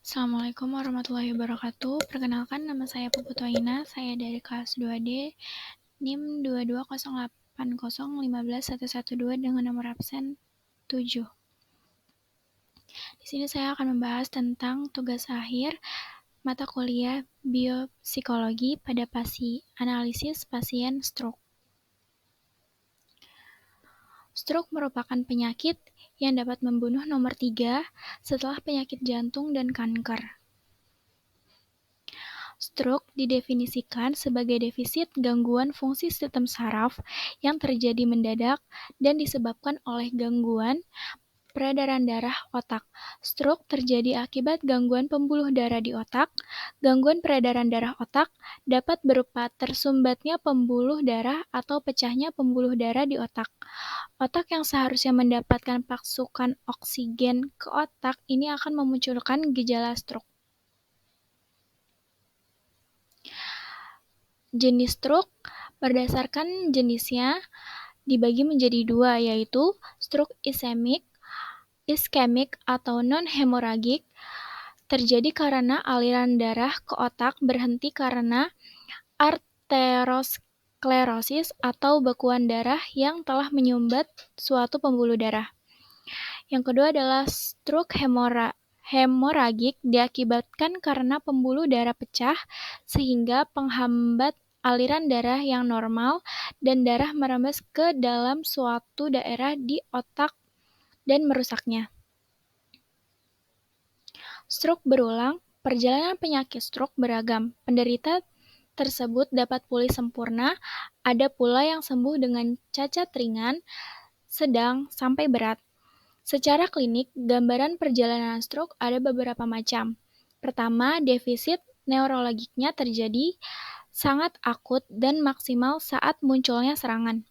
Assalamualaikum warahmatullahi wabarakatuh. Perkenalkan, nama saya Pupu Toina. Saya dari kelas 2D, NIM 2208015112 dengan nomor absen 7. Di sini saya akan membahas tentang tugas akhir mata kuliah biopsikologi pada analisis pasien stroke. Stroke merupakan penyakit yang dapat membunuh nomor 3 setelah penyakit jantung dan kanker. Stroke didefinisikan sebagai defisit gangguan fungsi sistem saraf yang terjadi mendadak dan disebabkan oleh gangguan peredaran darah otak. Stroke terjadi akibat gangguan pembuluh darah di otak. Gangguan peredaran darah otak dapat berupa tersumbatnya pembuluh darah atau pecahnya pembuluh darah di otak. Otak yang seharusnya mendapatkan pasokan oksigen ke otak ini akan memunculkan gejala stroke. Jenis stroke berdasarkan jenisnya dibagi menjadi dua, yaitu stroke iskemik atau non-hemoragik, terjadi karena aliran darah ke otak berhenti karena arteriosklerosis atau bekuan darah yang telah menyumbat suatu pembuluh darah. Yang kedua adalah stroke hemoragik diakibatkan karena pembuluh darah pecah sehingga penghambat aliran darah yang normal dan darah merembes ke dalam suatu daerah di otak dan merusaknya. Stroke berulang. Perjalanan penyakit stroke beragam. Penderita tersebut dapat pulih sempurna, ada pula yang sembuh dengan cacat ringan, sedang, sampai berat. Secara klinik, gambaran perjalanan stroke ada beberapa macam. Pertama, defisit neurologiknya terjadi sangat akut dan maksimal saat munculnya serangan.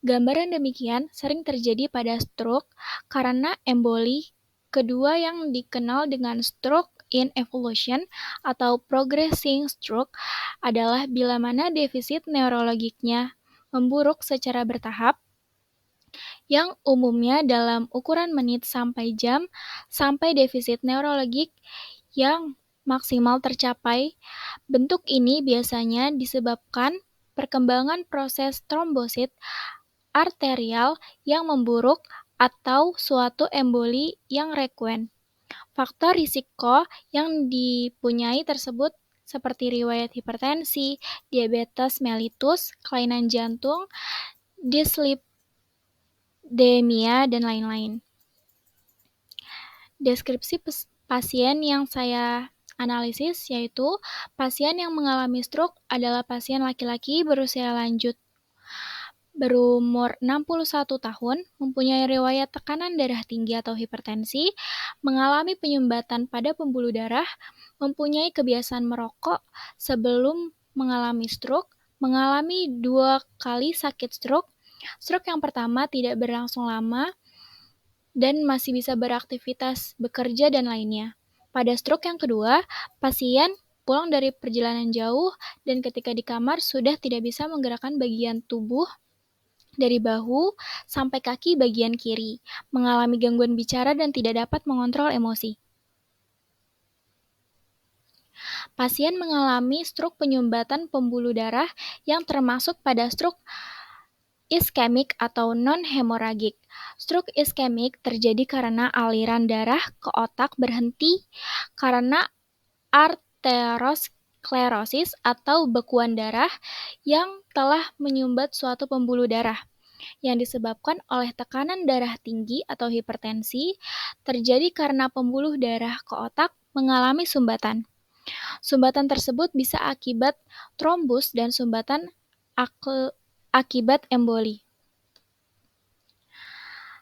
Gambaran demikian sering terjadi pada stroke karena emboli. Kedua yang dikenal dengan stroke in evolution atau progressing stroke adalah bila mana defisit neurologiknya memburuk secara bertahap, yang umumnya dalam ukuran menit sampai jam, sampai defisit neurologik yang maksimal tercapai. Bentuk ini biasanya disebabkan perkembangan proses trombosit arterial yang memburuk atau suatu emboli yang rekuen. Faktor risiko yang dipunyai tersebut seperti riwayat hipertensi, diabetes mellitus, kelainan jantung, dislipidemia, dan lain-lain. Deskripsi pasien yang saya analisis yaitu pasien yang mengalami stroke adalah pasien laki-laki berusia lanjut berumur 61 tahun, mempunyai riwayat tekanan darah tinggi atau hipertensi, mengalami penyumbatan pada pembuluh darah, mempunyai kebiasaan merokok sebelum mengalami stroke, mengalami 2 kali sakit stroke. Stroke yang pertama tidak berlangsung lama dan masih bisa beraktivitas, bekerja, dan lainnya. Pada stroke yang kedua, pasien pulang dari perjalanan jauh dan ketika di kamar sudah tidak bisa menggerakkan bagian tubuh dari bahu sampai kaki bagian kiri, mengalami gangguan bicara dan tidak dapat mengontrol emosi. Pasien mengalami stroke penyumbatan pembuluh darah yang termasuk pada stroke iskemik atau non-hemoragik. Stroke iskemik terjadi karena aliran darah ke otak berhenti karena arteriosklerosis atau bekuan darah yang telah menyumbat suatu pembuluh darah yang disebabkan oleh tekanan darah tinggi atau hipertensi terjadi karena pembuluh darah ke otak mengalami sumbatan. Sumbatan tersebut bisa akibat trombus dan sumbatan akibat emboli.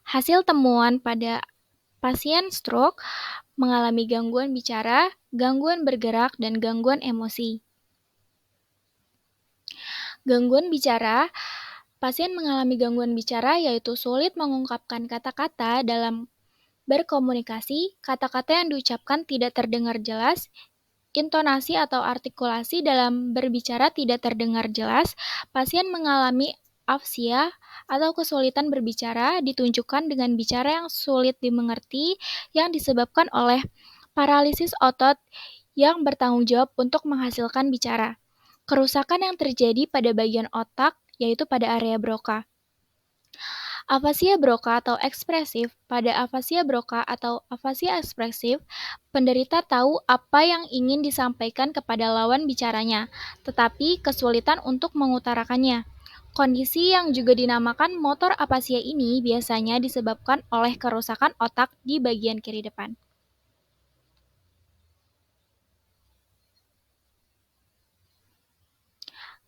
Hasil temuan pada pasien stroke mengalami gangguan bicara, gangguan bergerak, dan gangguan emosi. Gangguan bicara, pasien mengalami gangguan bicara yaitu sulit mengungkapkan kata-kata dalam berkomunikasi, kata-kata yang diucapkan tidak terdengar jelas, intonasi atau artikulasi dalam berbicara tidak terdengar jelas. Pasien mengalami apsia atau kesulitan berbicara ditunjukkan dengan bicara yang sulit dimengerti yang disebabkan oleh Paralisis otot yang bertanggung jawab untuk menghasilkan bicara. Kerusakan yang terjadi pada bagian otak, yaitu pada area Broca. Afasia Broca atau ekspresif. Pada afasia Broca atau afasia ekspresif, penderita tahu apa yang ingin disampaikan kepada lawan bicaranya, tetapi kesulitan untuk mengutarakannya. Kondisi yang juga dinamakan motor afasia ini biasanya disebabkan oleh kerusakan otak di bagian kiri depan.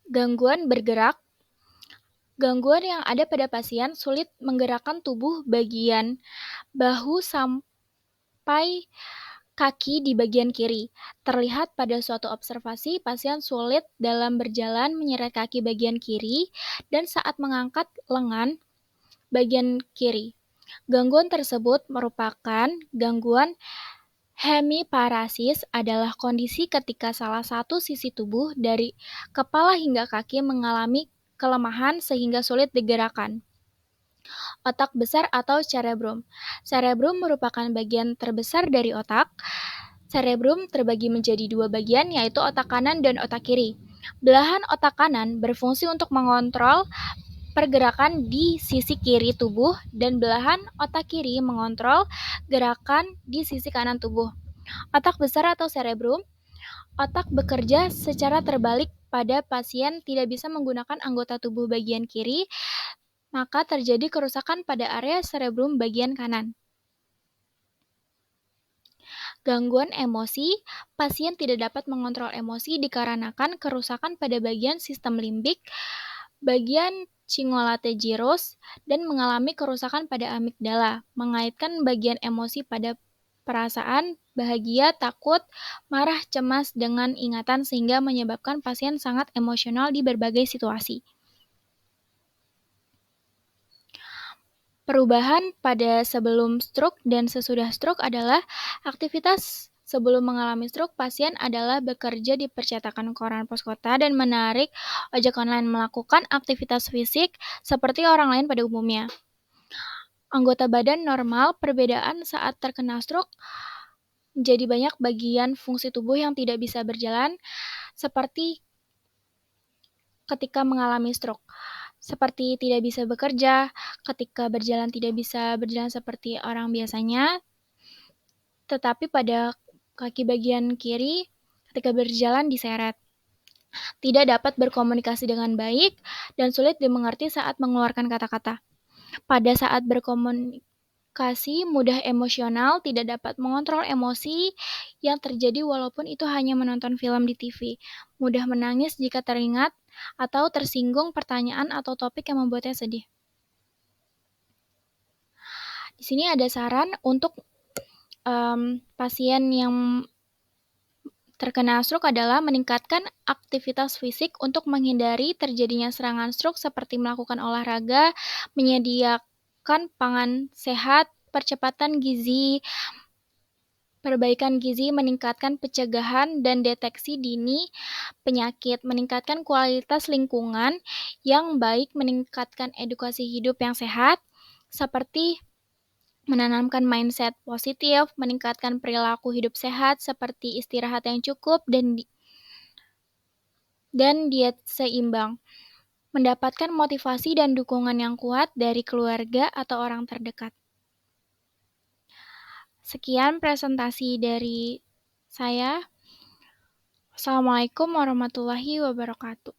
Gangguan bergerak. Gangguan yang ada pada pasien sulit menggerakkan tubuh bagian bahu sampai kaki di bagian kiri. Terlihat pada suatu observasi, pasien sulit dalam berjalan menyeret kaki bagian kiri dan saat mengangkat lengan bagian kiri. Gangguan tersebut merupakan gangguan hemiparesis, adalah kondisi ketika salah satu sisi tubuh dari kepala hingga kaki mengalami kelemahan sehingga sulit digerakkan. Otak besar atau cerebrum. Cerebrum merupakan bagian terbesar dari otak. Cerebrum terbagi menjadi dua bagian, yaitu otak kanan dan otak kiri. Belahan otak kanan berfungsi untuk mengontrol pergerakan di sisi kiri tubuh dan belahan otak kiri mengontrol gerakan di sisi kanan tubuh. Otak besar atau cerebrum. Otak bekerja secara terbalik pada pasien tidak bisa menggunakan anggota tubuh bagian kiri, maka terjadi kerusakan pada area cerebrum bagian kanan. Gangguan emosi. Pasien tidak dapat mengontrol emosi dikarenakan kerusakan pada bagian sistem limbik, bagian cingulate gyrus, dan mengalami kerusakan pada amigdala, mengaitkan bagian emosi pada perasaan bahagia, takut, marah, cemas dengan ingatan sehingga menyebabkan pasien sangat emosional di berbagai situasi. Perubahan pada sebelum stroke dan sesudah stroke adalah aktivitas sebelum mengalami stroke. Pasien adalah bekerja di percetakan koran pos kota dan menarik ojek online, melakukan aktivitas fisik seperti orang lain pada umumnya. Anggota badan normal. Perbedaan saat terkena stroke menjadi banyak bagian fungsi tubuh yang tidak bisa berjalan seperti ketika mengalami stroke, seperti tidak bisa bekerja, ketika berjalan tidak bisa berjalan seperti orang biasanya, tetapi pada kaki bagian kiri ketika berjalan diseret. Tidak dapat berkomunikasi dengan baik dan sulit dimengerti saat mengeluarkan kata-kata. Pada saat berkomunikasi mudah emosional, tidak dapat mengontrol emosi yang terjadi walaupun itu hanya menonton film di TV. Mudah menangis jika teringat atau tersinggung pertanyaan atau topik yang membuatnya sedih. Di sini ada saran untuk pasien yang terkena stroke adalah meningkatkan aktivitas fisik untuk menghindari terjadinya serangan stroke seperti melakukan olahraga, menyediakan pangan sehat, percepatan gizi, perbaikan gizi, meningkatkan pencegahan dan deteksi dini penyakit, meningkatkan kualitas lingkungan yang baik, meningkatkan edukasi hidup yang sehat, seperti menanamkan mindset positif, meningkatkan perilaku hidup sehat seperti istirahat yang cukup dan diet seimbang, mendapatkan motivasi dan dukungan yang kuat dari keluarga atau orang terdekat. Sekian presentasi dari saya. Assalamualaikum warahmatullahi wabarakatuh.